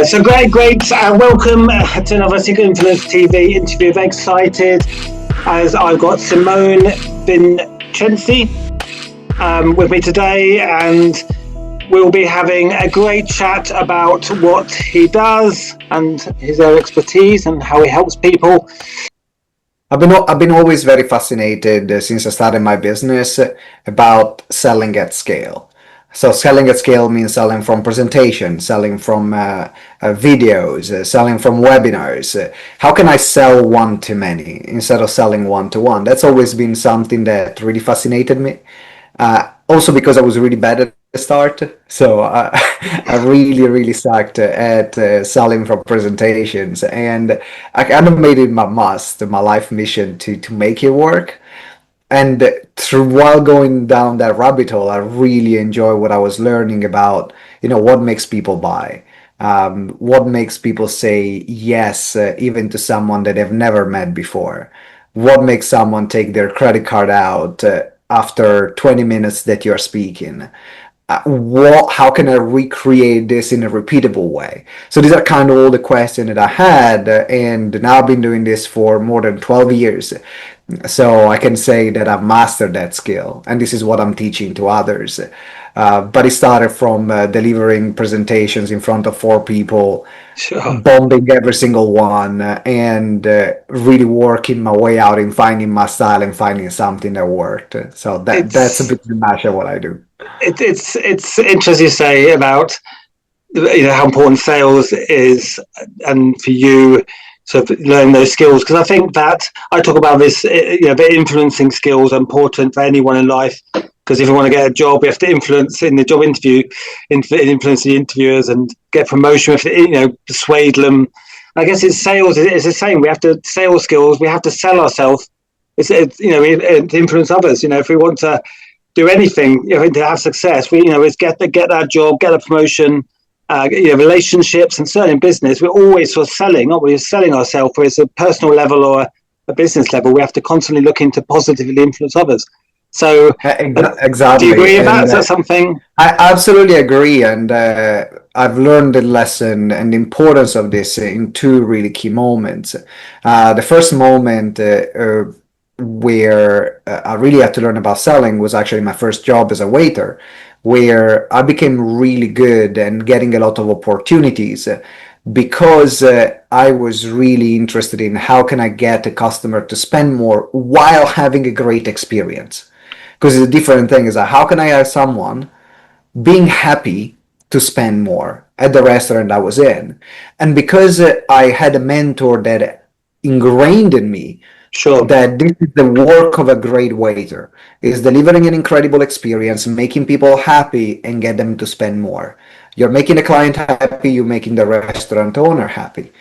So great. Welcome to another Secret Influence TV interview. Very excited as I've got Simone Vincenzi with me today, and we'll be having a great chat about what he does and his expertise and how he helps people. I've been always very fascinated since I started my business about selling at scale. So selling at scale means selling from presentation, selling from videos, selling from webinars. How can I sell one to many instead of selling one to one? That's always been something that really fascinated me. Also because I was really bad at the start, so I really sucked at selling from presentations, and I kind of made it my life mission to make it work. And while going down that rabbit hole, I really enjoy what I was learning about, what makes people buy, what makes people say yes, even to someone that they've never met before, what makes someone take their credit card out after 20 minutes that you're speaking. How can I recreate this in a repeatable way? So these are kind of all the questions that I had, and now I've been doing this for more than 12 years. So I can say that I've mastered that skill, and this is what I'm teaching to others. But it started from delivering presentations in front of 4 people, Sure. bombing every single one, and really working my way out in finding my style and finding something that worked. So that's a bit much of what I do. It's interesting to say about how important sales is, and for you sort of learn those skills, because I think that I talk about this, the influencing skills are important for anyone in life, because if you want to get a job, you have to influence in the job interview, influence the interviewers and get promotion, persuade them. I guess it's sales, it's the same. We have to sales skills, we have to sell ourselves. It's to influence others. If we want to do anything, to have success, it's get that job, get a promotion, relationships, and certainly in business, we're always sort of selling, aren't we? We're selling ourselves, whether it's a personal level or a business level. We have to constantly look into positively influence others. So, exactly. Do you agree with that? Is that something? I absolutely agree, and I've learned the lesson and the importance of this in 2 really key moments. The first moment where I really had to learn about selling was actually my first job as a waiter, where I became really good and getting a lot of opportunities because I was really interested in how can I get a customer to spend more while having a great experience. Because it's a different thing is how can I have someone being happy to spend more at the restaurant I was in. And because I had a mentor that ingrained in me Sure. that this is the work of a great waiter, is delivering an incredible experience, making people happy and get them to spend more. You're making the client happy, you're making the restaurant owner happy.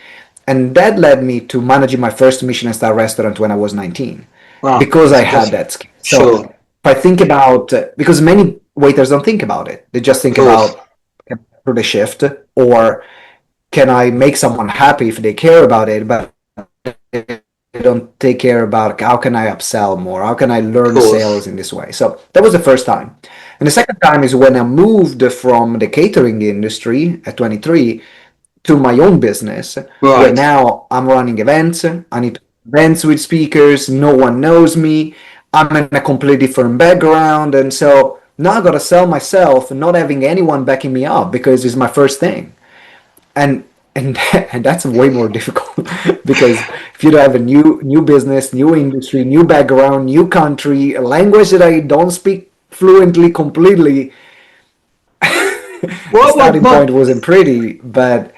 And that led me to managing my first Michelin star restaurant when I was 19. Wow. Because I had that skill. So sure. If I think about, because many waiters don't think about it. They just think about through the shift, or can I make someone happy if they care about it, but they don't take care about how can I upsell more, how can I learn sales in this way. So that was the first time. And the second time is when I moved from the catering industry at 23 to my own business, where now I'm running events. I need to events with speakers, no one knows me, I'm in a completely different background, and so now I gotta sell myself, not having anyone backing me up because it's my first thing. And and that's way more difficult because if you don't have a new business, new industry, new background, new country, a language that I don't speak fluently completely, the starting point wasn't pretty. But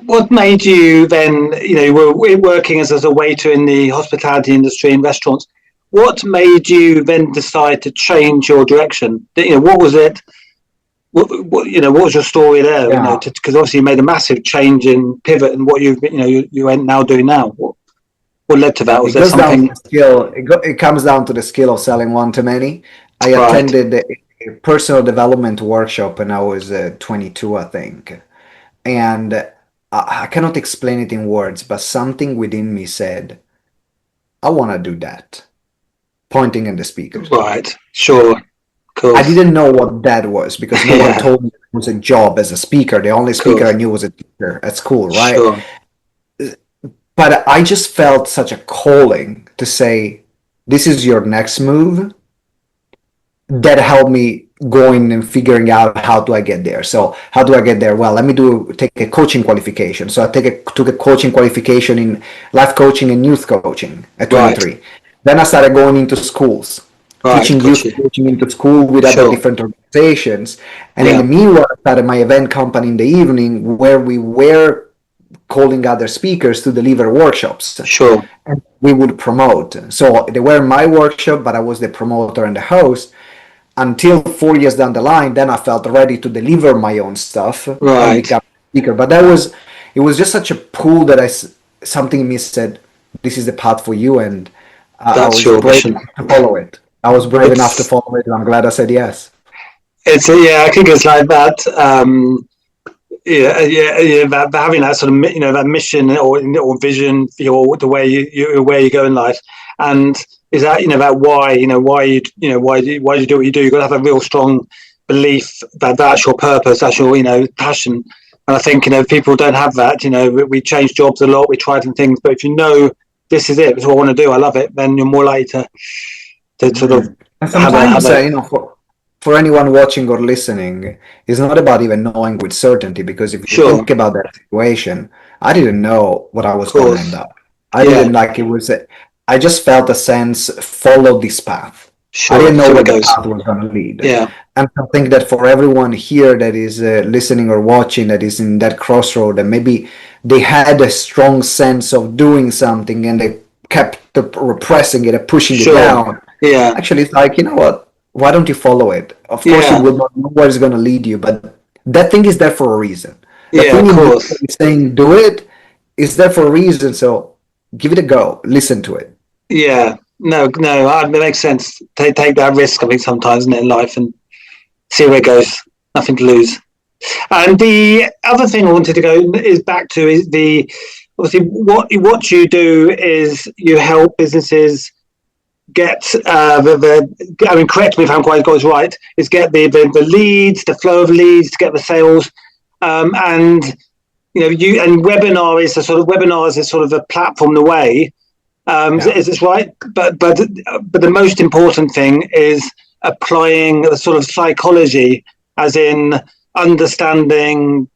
what made you then, you were working as a waiter in the hospitality industry in restaurants. What made you then decide to change your direction? What was it? What was your story there? Yeah. Because obviously you made a massive change in pivot and what you now doing now. What led to that? Was there something? It comes down to the skill of selling one to many. I attended a personal development workshop when I was 22, I think, and I cannot explain it in words, but something within me said, "I want to do that," pointing at the speakers. Right. Sure. Of I course, didn't know what that was because no one yeah, told me it was a job as a speaker. The only speaker I course, knew was a teacher at school, right? sure, But I just felt such a calling to say, this is your next move, that helped me going and figuring out how do I get there. So how do I get there? Well, let me take a coaching qualification. So took a coaching qualification in life coaching and youth coaching at right, 23. Then I started going into schools, right, teaching got youth you, coaching into school with other sure, different organizations. And in the yeah, meanwhile, I started my event company in the evening where we were calling other speakers to deliver workshops sure, and we would promote. So they were my workshop, but I was the promoter and the host until 4 years down the line. Then I felt ready to deliver my own stuff and right, become a speaker. But it was just such a pull that something in me said, this is the path for you. And I that's was your brave mission. enough to follow it. I was brave enough to It's follow it, and I'm glad I said yes. yeah, I think it's like that. Yeah, that having that sort of that mission or vision for the way where you go in life, and is that that why why why you do what you do. You've got to have a real strong belief that that's your purpose, that's your passion. And I think people don't have that. We change jobs a lot, we try different things, but if you know this is it, this is what I want to do, I love it, then you're more likely to sort of Mm. And have sometimes, a for anyone watching or listening, it's not about even knowing with certainty, because if you sure, think about that situation, I didn't know what I of was going to course, end up. I yeah, didn't like it was, I just felt a sense, follow this path. I sure, didn't know see where where it the goes. path was going to lead. Yeah, And I think that for everyone here that is listening or watching that is in that crossroad, and maybe they had a strong sense of doing something and they kept repressing it and pushing it sure, down. yeah, Actually, it's like, you know what? Why don't you follow it? Of course, you yeah, will not know where it's going to lead you, but that thing is there for a reason. The yeah, thing of in you that course. is saying do it is there for a reason. So give it a go. Listen to it. Yeah, no, it makes sense. Take that risk, I think, sometimes in life and see where it goes. Nothing to lose. And the other thing I wanted to go is back to is obviously what you do is you help businesses get I mean, correct me if I'm quite got this right, is get the leads, the flow of leads, to get the sales, and you and webinars is sort of a platform the way. Yeah. Is this right? But the most important thing is applying the sort of psychology, as in understanding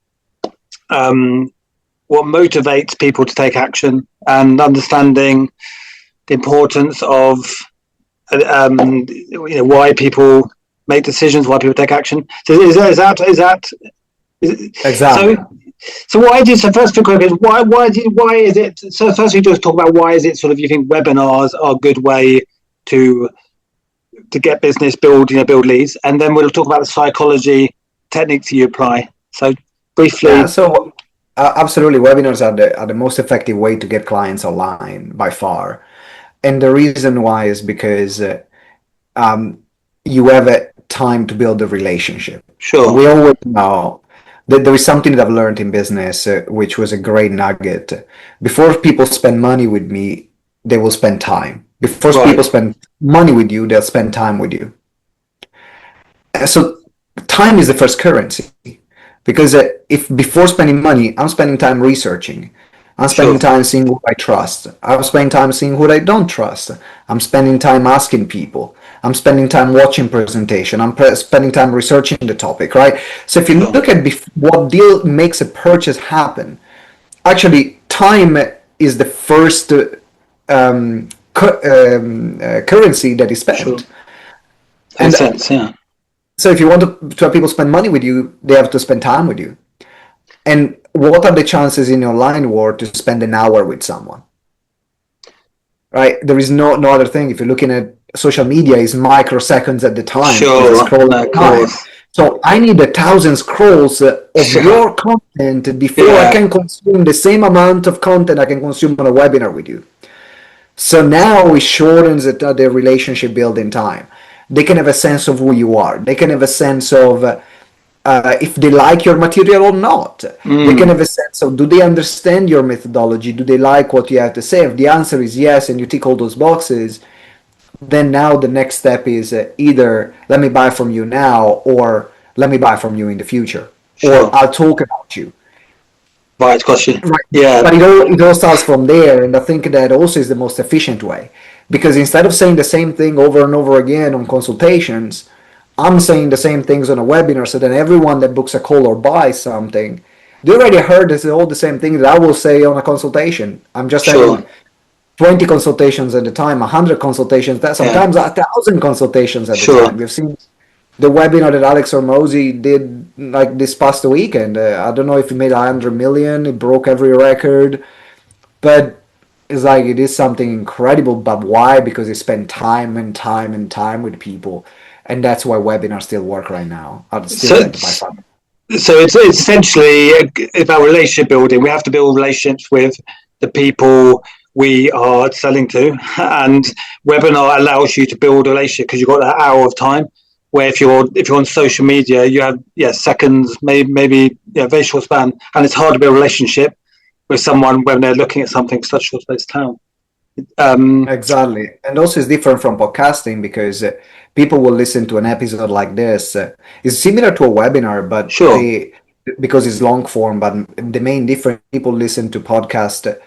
what motivates people to take action, and understanding the importance of why people make decisions, why people take action. So Exactly. so so why do so first quick question, why is it so first we just talk about why is it sort of you think webinars are a good way to get business build leads, and then we'll talk about the psychology techniques you apply. So Yeah. briefly, So absolutely, webinars are the most effective way to get clients online by far. And the reason why is because um, you have a time to build a relationship. sure, We always know that there is something that I've learned in business, which was a great nugget. Before people spend money with me, they will spend time. Before people right, spend money with you, they'll spend time with you. So time is the first currency, because if before spending money, I'm spending time researching. I'm spending sure, time seeing who I trust. I'm spending time seeing who I don't trust. I'm spending time asking people. I'm spending time watching presentation. Spending time researching the topic, right? So if you sure, look at what deal makes a purchase happen, actually time is the first currency that is sure. spent. And Makes sense. Yeah, so if you want to have people spend money with you, they have to spend time with you. And what are the chances in your line world to spend an hour with someone? Right? There is no other thing. If you're looking at social media, is microseconds at the time. Is a sure. scroll at No, of the time. course. So I need 1,000 scrolls of Yeah, your content before I yeah, can consume the same amount of content I can consume on a webinar with you. So now it shortens the relationship building time. They can have a sense of who you are. They can have a sense of if they like your material or not. They can mm, have a sense of, do they understand your methodology? Do they like what you have to say? If the answer is yes and you tick all those boxes, then now the next step is either let me buy from you now or let me buy from you in the future, or Sure. I'll talk about you. Right, got you. Right. Yeah, But it all starts from there, and I think that also is the most efficient way. Because instead of saying the same thing over and over again on consultations, I'm saying the same things on a webinar, so then everyone that books a call or buys something, they already heard this all the same thing that I will say on a consultation. I'm just sure. having 20 consultations at a time, 100 consultations, Yeah, sometimes 1,000 consultations at a sure. time. We've seen the webinar that Alex Hormozy did like this past weekend. I don't know if he made 100 million, it broke every record, but it's like it is something incredible. But why? Because he spent time and time and time with people, and that's why webinars still work right now. Are still So, like by far. it's essentially about relationship building. We have to build relationships with the people we are selling to, and webinar allows you to build a relationship because you've got that hour of time. Where if you're on social media, you have seconds, maybe very short span, and it's hard to build a relationship with someone when they're looking at something such short space of time. Exactly. And also it's different from podcasting because people will listen to an episode like this. It's similar to a webinar, but Sure, they because it's long form, but the main difference people listen to podcast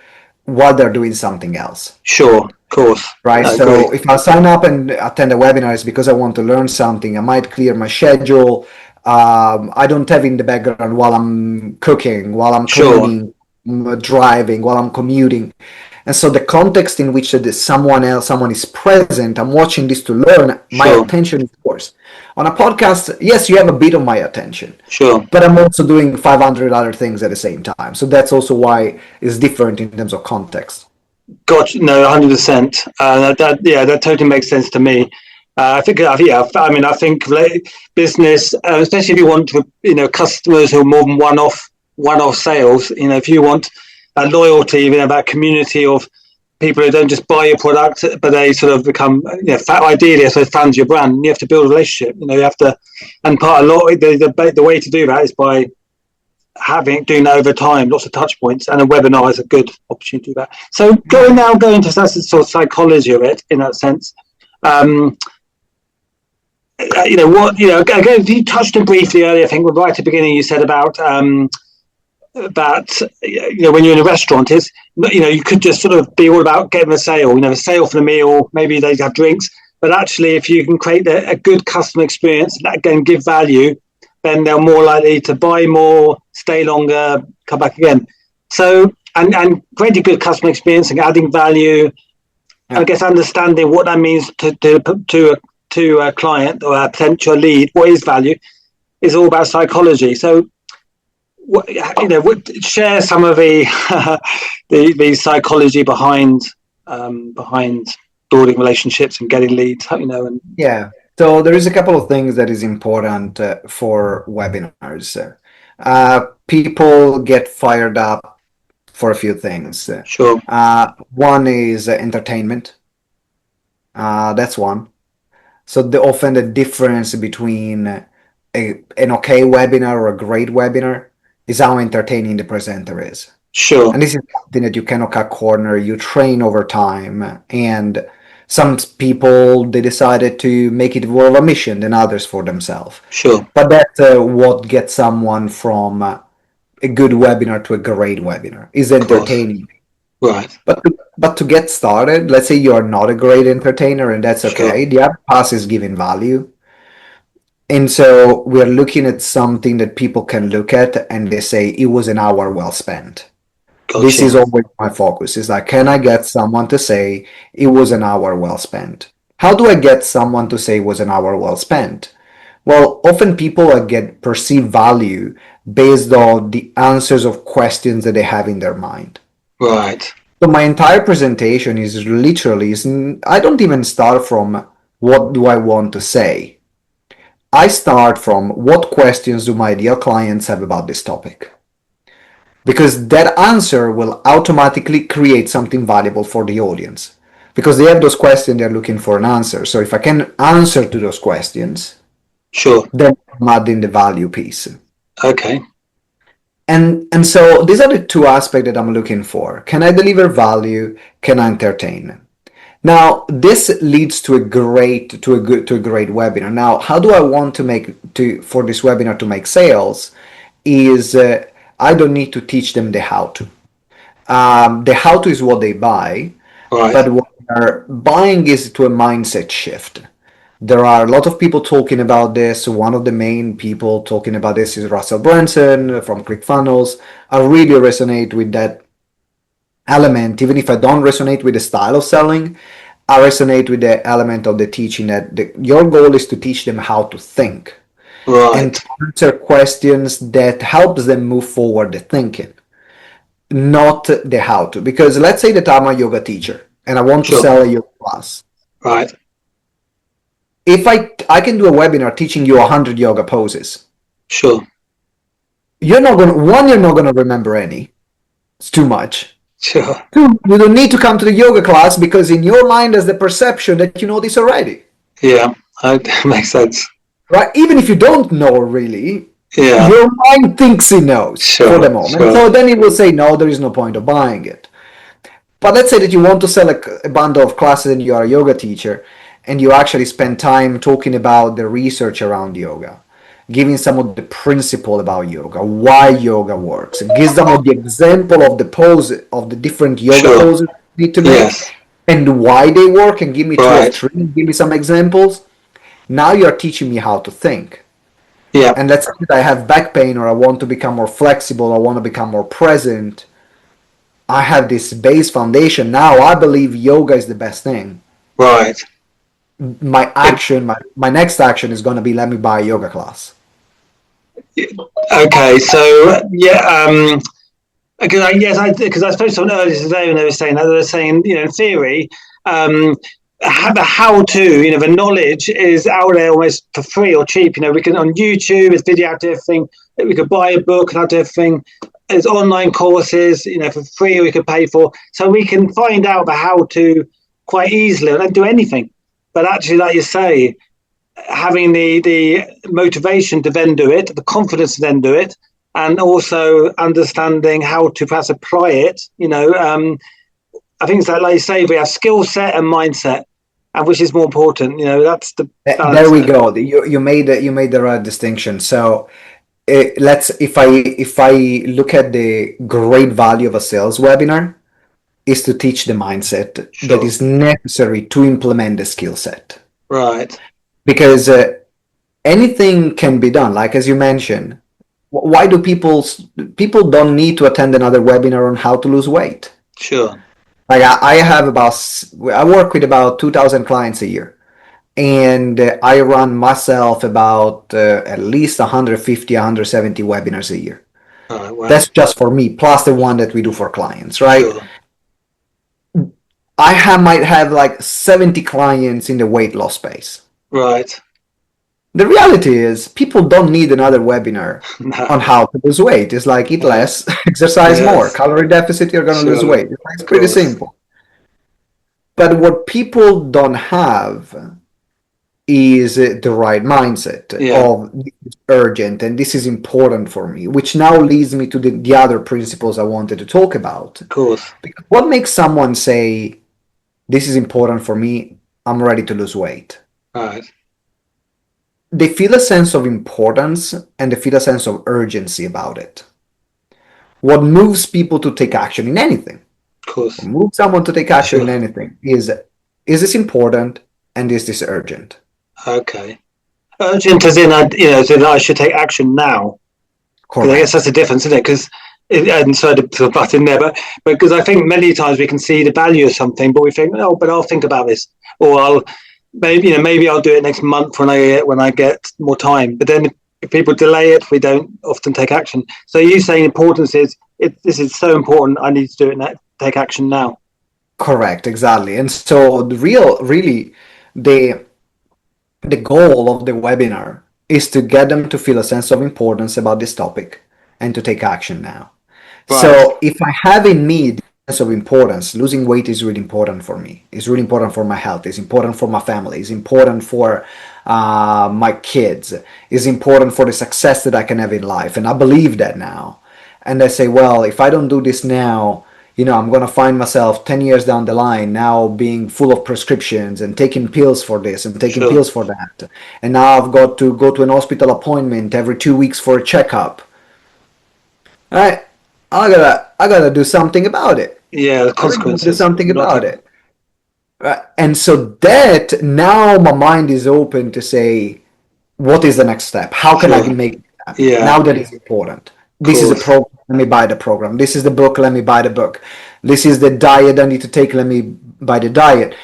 while they're doing something else. sure, of course, Right. I agree. So if I sign up and attend a webinar, it's because I want to learn something. I might clear my schedule. I don't have in the background while I'm cooking, while I'm Sure, cleaning, driving, while I'm commuting. And so the context in which someone is present, I'm watching this to learn, my sure, attention is yours. On a podcast, yes, you have a bit of my attention, sure. but I'm also doing 500 other things at the same time. So that's also why it's different in terms of context. Gotcha. No, 100%. That totally makes sense to me. I think, I mean, I think business, especially if you want to, customers who are more than one-off sales. If you want that loyalty, that community of people who don't just buy your product, but they sort of become, ideally, so fans of your brand. You have to build a relationship. You have to, and part of the way to do that is by doing that over time, lots of touch points, and a webinar is a good opportunity to do that. So going to that's the sort of psychology of it in that sense. Um, again, you touched on briefly earlier. I think right at the beginning you said about when you're in a restaurant is you could just sort of be all about getting a sale. A sale for the meal. Maybe they have drinks, but actually, if you can create a good customer experience that again give value, then they're more likely to buy more, stay longer, come back again. So, and creating good customer experience and adding value, Yeah. I guess understanding what that means to a client or a potential lead, what is value, is all about psychology. So, share some of the the psychology behind building relationships and getting leads. And Yeah. So there is a couple of things that is important for webinars. People get fired up for a few things. sure, One is entertainment. That's one. So often the difference between an okay webinar or a great webinar is how entertaining the presenter is. sure, And this is something that you cannot cut corner. You train over time, and some people they decided to make it more of a mission than others for themselves. sure, But that's what gets someone from a good webinar to a great webinar is of course, entertaining. right, But to get started, let's say you are not a great entertainer, and that's sure, okay. The app pass is giving value. And so we're looking at something that people can look at and they say it was an hour well spent. This gotcha, is always my focus. Is like, can I get someone to say it was an hour well spent? How do I get someone to say it was an hour well spent? Well, often people get perceived value based on the answers of questions that they have in their mind. right, So my entire presentation is literally, I don't even start from what do I want to say. I start from what questions do my ideal clients have about this topic? Because that answer will automatically create something valuable for the audience. Because they have those questions, they're looking for an answer. So if I can answer to those questions, sure, then I'm adding the value piece. okay, And so these are the two aspects that I'm looking for. Can I deliver value? Can I entertain? Now, this leads to a great webinar. Now, how do I want to make to for this webinar to make sales? Is I don't need to teach them the how to. The how to is what they buy, Right. but what they're buying is to a mindset shift. There are a lot of people talking about this. One of the main people talking about this is Russell Brunson from ClickFunnels. I really resonate with that element, even if I don't resonate with the style of selling. I resonate with the element of the teaching that your goal is to teach them how to think and Right. to answer questions that helps them move forward the thinking, not the how to. Because let's say that I'm a yoga teacher and I want to Sure. sell a yoga class. Right. If I can do a webinar teaching you 100 yoga poses, Sure. you're not gonna remember any. It's too much. Sure. Two, you don't need to come to the yoga class because in your mind there's the perception that you know this already. Yeah. That makes sense. Right? Even if you don't know really, Yeah. your mind thinks it knows for the Sure. moment. Sure. So then it will say, no, there is no point of buying it. But let's say that you want to sell a bundle of classes and you are a yoga teacher and you actually spend time talking about the research around yoga, giving some of the principle about yoga, why yoga works, give some of the example of the pose of the different yoga Sure. poses you need to make Yes. and why they work and give me two or Right. three, give me some examples. Now you're teaching me how to think. Yeah. And let's say that I have back pain or I want to become more flexible, I want to become more present. I have this base foundation. Now I believe yoga is the best thing. Right. My action, my next action is going to be let me buy a yoga class. Okay. So yeah. Because I spoke to someone earlier today when they were saying that they were saying, in theory, the how to, the knowledge is out there almost for free or cheap. We can on YouTube, it's video out to everything. We could buy a book and out to everything. There's online courses, for free we could pay for. So we can find out the how to quite easily and don't do anything. But actually, like you say, having the motivation to then do it, the confidence to then do it, and also understanding how to perhaps apply it. I think it's like you say, we have skill set and mindset, and which is more important. That's the balance There we there. go. You made the right distinction. So let's if I look at the great value of a sales webinar is to teach the mindset that Sure. is necessary to implement the skill set. Right. Because anything can be done, like as you mentioned. Why do people don't need to attend another webinar on how to lose weight? Sure. Like I work with about 2,000 clients a year, and I run myself about at least 150, 170 webinars a year. Right. Wow. That's just for me, plus the one that we do for clients, right? Sure. Might have like 70 clients in the weight loss space. Right. The reality is people don't need another webinar No. on how to lose weight. It's like eat Right. less, exercise more, Yes. calorie deficit, you're going to lose Sure. weight. It's Of pretty course. simple. But what people don't have is the right mindset Yeah. of this is urgent and this is important for me, which now leads me to the other principles I wanted to talk about. Of course. Because what makes someone say, this is important for me, I'm ready to lose weight? Right. They feel a sense of importance and they feel a sense of urgency about it. What moves people to take action in anything, Of course. what moves someone to take action in Sure. anything is this important and is this urgent? Okay. Urgent as in, so that I should take action now. Because I guess that's Correct. the difference, isn't it? Because, and sorry to put a butt in there, but because I think many times we can see the value of something, but we think, oh, but I'll think about this, or maybe I'll do it next month when I get more time. But then if people delay it, we don't often take action. So you saying importance is this is so important. I need to do it now, take action now. Correct, exactly. And so really, the the goal of the webinar is to get them to feel a sense of importance about this topic and to take action now. Right. So if I have in me the sense of importance, losing weight is really important for me. It's really important for my health. It's important for my family. It's important for my kids. It's important for the success that I can have in life. And I believe that now. And I say, well, if I don't do this now, I'm going to find myself 10 years down the line now being full of prescriptions and taking pills for this and taking Sure. pills for that. And now I've got to go to an hospital appointment every 2 weeks for a checkup. All right, I gotta do something about it. Yeah, the I really gotta do consequences. something Not about taking. it. And so that now my mind is open to say, what is the next step? How can I Sure. make it happen? Yeah, Now of that is important. This is a course. program, let me buy the program. This is the book, let me buy the book. This is the diet I need to take, let me buy the diet.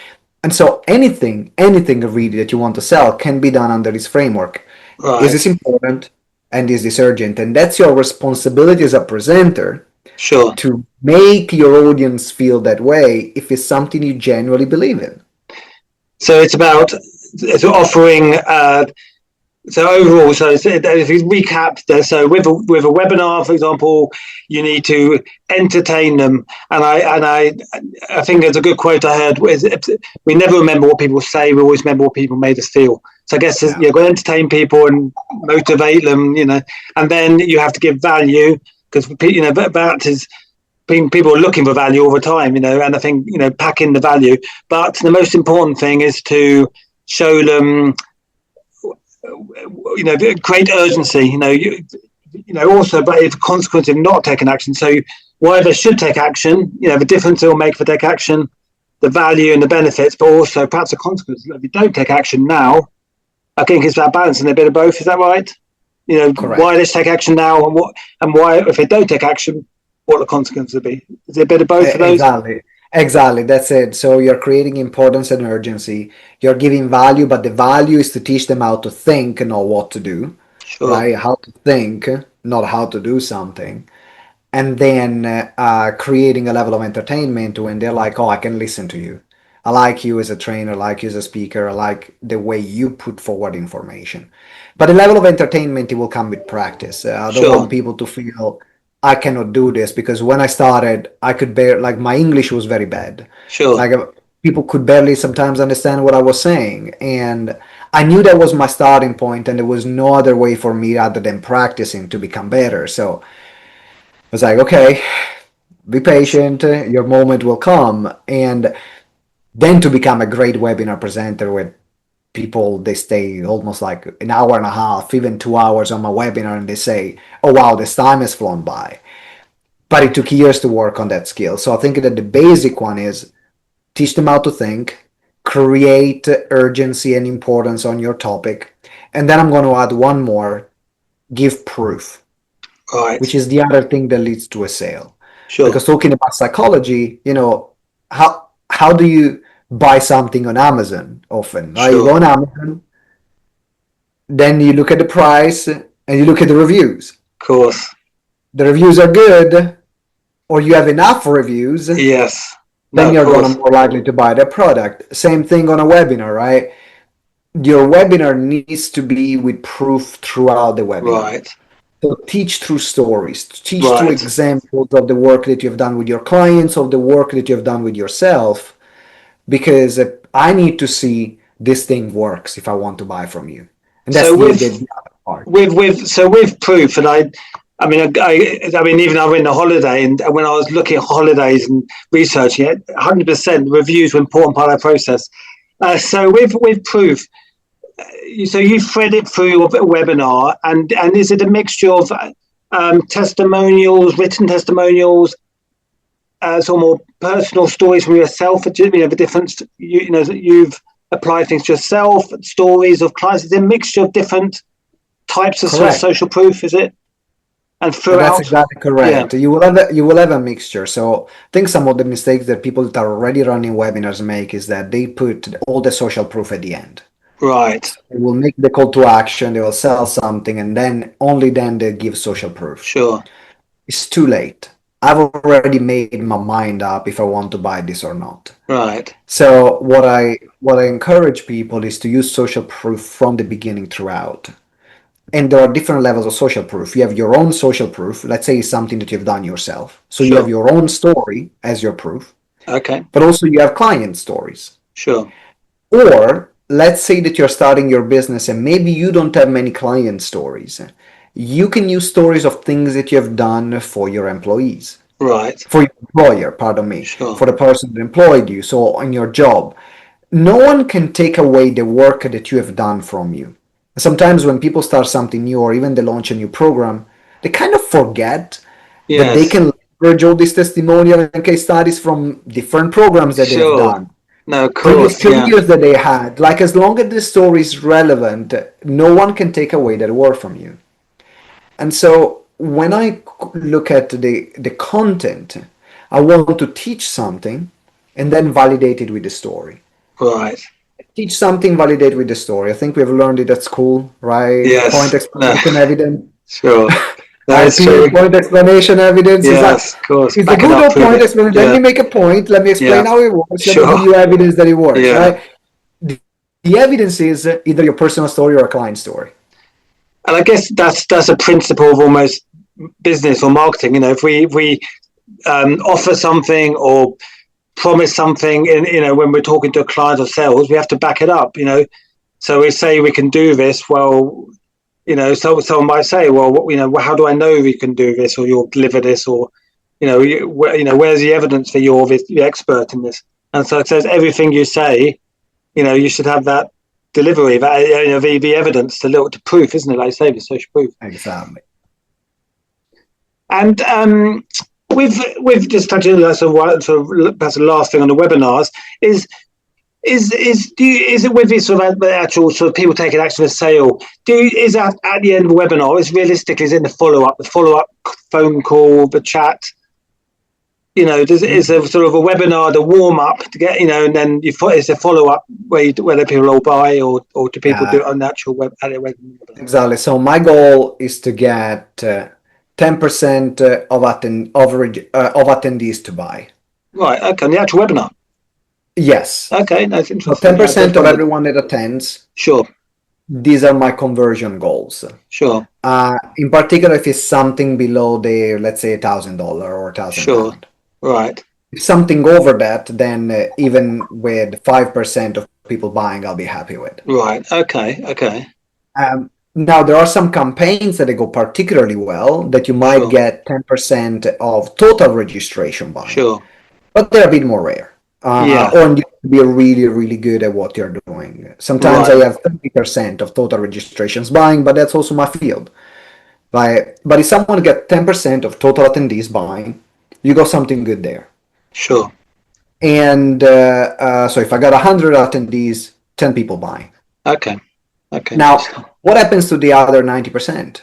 And so anything really that you want to sell can be done under this framework. Is Right. this important? And is this urgent? And that's your responsibility as a presenter Sure. to make your audience feel that way if it's something you genuinely believe in. So it's offering. So overall, if you recap, so with a webinar, for example, you need to entertain them, and I think there's a good quote I heard: is we never remember what people say, we always remember what people made us feel. So I guess Yeah. you're going to entertain people and motivate them, and then you have to give value because that is people are looking for value all the time, and I think packing the value, but the most important thing is to show them great urgency, also, but it's a consequence of not taking action. So why they should take action, the difference it will make for take action, the value and the benefits, but also perhaps the consequences. If you don't take action now, I think it's about balancing a bit of both. Is that right? Why Correct. let's take action now, and why if they don't take action, what the consequences will be. Is it a bit of both of those? Exactly. Exactly. That's it. So you're creating importance and urgency. You're giving value, but the value is to teach them how to think and not what to do, Sure, right? How to think, not how to do something. And then creating a level of entertainment when they're like, oh, I can listen to you. I like you as a trainer, I like you as a speaker, I like the way you put forward information. But the level of entertainment, it will come with practice. I don't want sure, people to feel I cannot do this because when I started, I could bear, like, my English was very bad. sure. Like, people could barely sometimes understand what I was saying. And I knew that was my starting point, and there was no other way for me other than practicing to become better. So I was like, okay, be patient, your moment will come. And then to become a great webinar presenter with people, they stay almost like an hour and a half, even 2 hours on my webinar, and they say, oh wow, this time has flown by. But it took years to work on that skill. So I think that the basic one is teach them how to think, create urgency and importance on your topic. And then I'm going to add one more, give proof, Right, which is the other thing that leads to a sale. sure, Because talking about psychology, how do you buy something on Amazon often? Right? You go sure, on of Amazon, then you look at the price and you look at the reviews. course. The reviews are good, or you have enough reviews, Yes, no, then of you're gonna course. more likely to buy the product. Same thing on a webinar, right? Your webinar needs to be with proof throughout the webinar. Right, So teach through stories, teach through right. examples of the work that you've done with your clients, of the work that you've done with yourself, because I need to see this thing works if I want to buy from you. And that's So the other part. with proof, and I mean, even I went on a holiday, and when I was looking at holidays and researching it, 100% reviews were an important part of that process. So with proof, so you thread it through your webinar, and is it a mixture of testimonials, written testimonials, sort of more personal stories from yourself? The difference, that you've applied things to yourself, stories of clients. Is it a mixture of different types of sort of Correct. social proof? Is it? And That's throughout, exactly yeah, correct. You will have a mixture. So I think some of the mistakes that people that are already running webinars make is that they put all the social proof at the end. right, They will make the call to action, they will sell something, and then only then they give social proof. sure, It's too late. I've already made my mind up if I want to buy this or not. right, So what I encourage people is to use social proof from the beginning throughout. And there are different levels of social proof. You have your own social proof. Let's say it's something that you've done yourself. So you have sure, your own story as your proof, okay, but also you have client stories. sure, Or let's say that you're starting your business and maybe you don't have many client stories. You can use stories of things that you have done for your employees. Right. for your employer, pardon me, Sure. for the person that employed you, so on your job. No one can take away the work that you have done from you. Sometimes when people start something new or even they launch a new program, they kind of forget that they Yes. can leverage all these testimonial and case studies from different programs that they have Sure. done, No, of previous course. Yeah. careers that they had. Like, as long as the story is relevant, no one can take away that work from you. And so when I look at the content, I want to teach something and then validate it with the story. Right. Teach something, validate with the story. I think we've learned it at school, right? Point, Yes. No. explanation, evidence. Sure. No, it's IP, true. point, explanation, evidence. Is like, Yes, of course. it's a Back it good up, old prove point it. explanation. Let Yeah. me make a point. Let me Yeah. explain how it works. Let me give Sure. you evidence that it works, Yeah. right? The evidence is either your personal story or a client story. And I guess that's a principle of almost business or marketing. If we offer something or promise something, in when we're talking to a client or sales, we have to back it up. So we say we can do this. Well, so someone might say, well, how do I know you can do this or you'll deliver this, or where's the evidence that you're the expert in this? And so it says everything you say, you should have that delivery, that the evidence to proof, isn't it? Like I say, the social proof. Exactly. And with just touching that's that's the last thing on the webinars is it with this sort of actual sort of people taking action for sale? Is that at the end of the webinar? Is realistically is in the follow up phone call, the chat? Is a sort of a webinar, the warm up to get and then is a follow up whether people all buy or do people do it on the actual web at their webinar? Exactly. So my goal is to get 10% of attendees to buy. Right. Okay. On the actual webinar. Yes. Okay. That's So interesting. 10% of everyone that attends. Sure. These are my conversion goals. Sure. In particular, if it's something below the, let's say, $1,000 or Sure. £1,000. Right. If something over that, then even with 5% of people buying, I'll be happy with. Right. Okay. Okay. Now, there are some campaigns that go particularly well that you might Sure. get 10% of total registration buying. Sure. But they're a bit more rare. Yeah. Or you have to be really, really good at what you're doing. Sometimes Right. I have 30% of total registrations buying, but that's also my field. But if someone gets 10% of total attendees buying, you got something good there. Sure. And so if I got 100 attendees, 10 people buying. Okay. Okay. Now, what happens to the other 90%?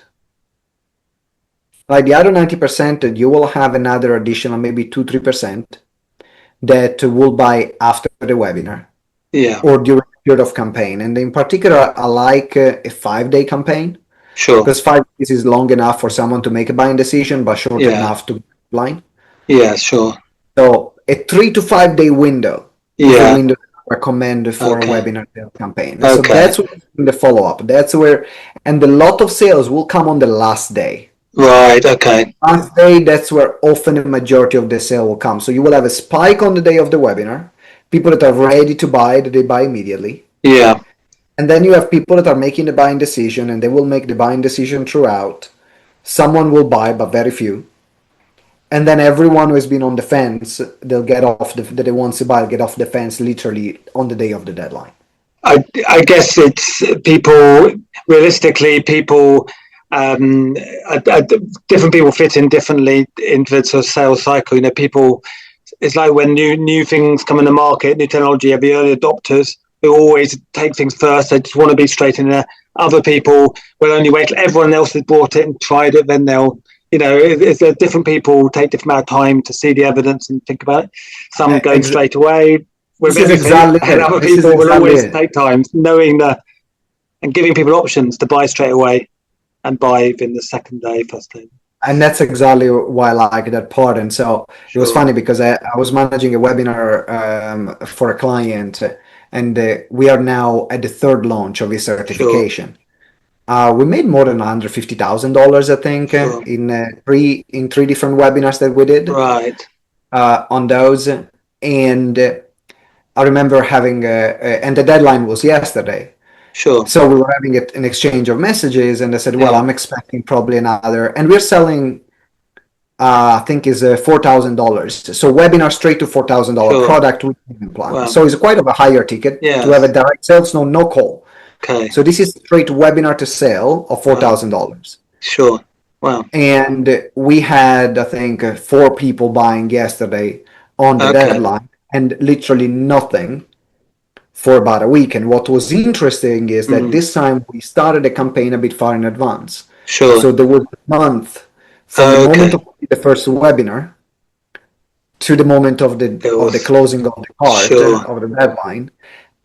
Like the other 90%, you will have another additional maybe 2-3% that will buy after the webinar. Yeah. Or during a period of campaign. And in particular, I like a 5-day campaign. Sure. Because 5 days is long enough for someone to make a buying decision, but short enough to blind. Yeah. Sure. So a 3 to 5 day window is a window I recommend for a webinar campaign. And so that's the follow up. That's where, and a lot of sales will come on the last day. Right. Okay. Last day, that's where often the majority of the sale will come. So you will have a spike on the day of the webinar. People that are ready to buy, that they buy immediately. Yeah. And then you have people that are making the buying decision, and they will make the buying decision throughout. Someone will buy, but very few. And then everyone who has been on the fence, they'll get off that they want to buy, get off the fence literally on the day of the deadline. I guess it's people. Realistically, people. Different people fit in differently into the sort of sales cycle. People. It's like when new things come in the market, new technology. The early adopters who always take things first. They just want to be straight in there. Other people will only wait till everyone else has bought it and tried it, then they'll. It's different people take different amount of time to see the evidence and think about it. Some go straight away with everything, and other people will always take time, knowing and giving people options to buy straight away and buy within the second day, first day. And that's exactly why I like that part. And so it was funny because I was managing a webinar for a client, and we are now at the third launch of his certification. We made more than $150,000, I think, in three different webinars that we did. Right. On those, and I remember having and the deadline was yesterday. Sure. So we were having an exchange of messages, and I said, "Well, I'm expecting probably another." And we're selling I think is $4,000. So webinar straight to $4,000 Sure. product with payment plan. Wow. So it's quite of a higher ticket Yes. to have a direct sales, no call. Okay. So this is straight webinar to sale of $4,000. Sure. Wow. And we had, I think, 4 people buying yesterday on the deadline, and literally nothing for about a week. And what was interesting is that this time we started the campaign a bit far in advance. Sure. So there was a month from the moment of the first webinar to the moment of the closing of the cart, Sure. of the deadline,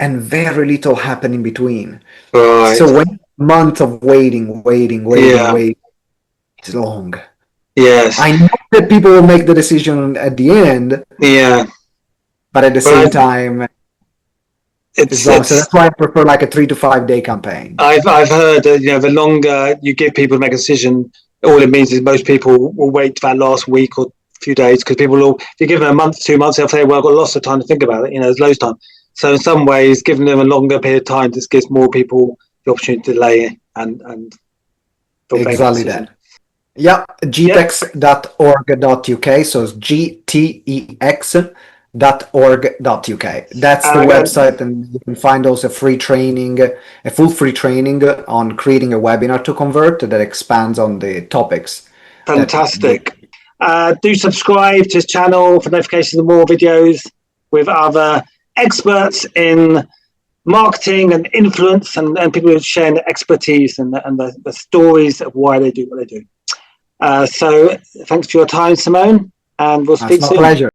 and very little happened in between. Right. So one month of waiting, it's long. Yes. I know that people will make the decision at the end. Yeah. But at the same time, it's long. So that's why I prefer like a 3 to 5 day campaign. I've heard that, you know, the longer you give people to make a decision, all it means is most people will wait for that last week or few days, because people will, if you give them a month, 2 months, they'll say, well, I've got lots of time to think about it. You know, there's loads of time. So in some ways, giving them a longer period of time just gives more people the opportunity to delay and exactly that. Yeah, gtex.org.uk. So it's gtex.org.uk. That's the website, and you can find also a full free training on creating a webinar to convert that expands on the topics. Fantastic. Do subscribe to his channel for notifications of more videos with other experts in marketing and influence, and people who are sharing their expertise and the stories of why they do what they do. So thanks for your time, Simone, and we'll speak soon. It's my pleasure.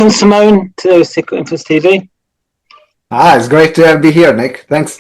Simone to Secret Influence TV. It's great to be here, Nick. Thanks.